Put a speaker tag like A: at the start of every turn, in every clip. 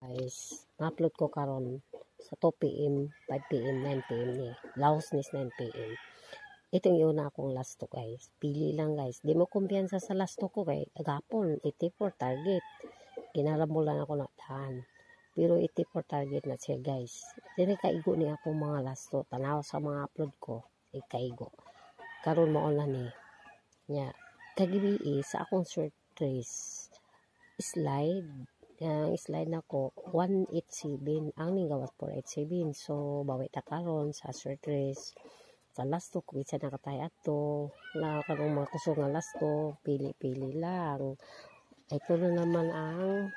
A: Guys, upload ko karon sa 2 PM, 5 PM, 9 PM ni. Laos nis 9 PM. Itong iuna akong last to guys. Pili lang guys. Di mo kumpiyansa sa last to ko kay agapon 84 target. Ginaramulan ako na daan. Pero 84 target na siya guys. Dili kaigo ni akong mga last to. Tanaw sa mga upload ko. Kaigo. Karon mo na ni. Nya, kagibi sa akong short trace slide. Ang slide na ko 187 ang ning gawas 487. So bawi ta karon sa short race sa last to ko isa nakatay ato na kanong mga kusog nga last to pili lang. Ito na naman ang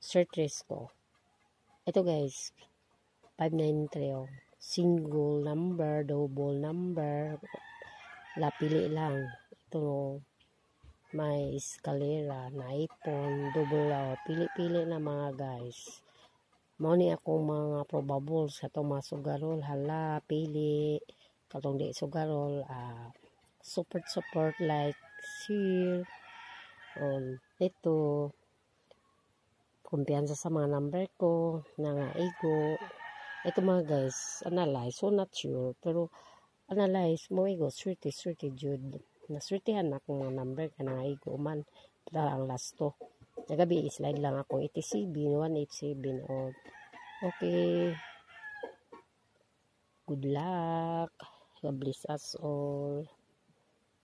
A: short race ko. Ito guys 593 oh. Single number, double number, pili lang. Ito may eskalera, naipon, double pili-pili na mga guys. Mao ni akong mga probable sa itong mga sugarol. Hala, pili. Katong di sugarol, support like share. Ito, kumpiyansa sa mga number ko, nangaigo. Ito mga guys, analyze, so not sure, pero analyze mo igo, swerte jud. Naswertihan na akong mga number ka nangaigo man. Para ang last to. Nagabi, slide lang ako 87, 187. Oh. Okay. Good luck. God bless us all.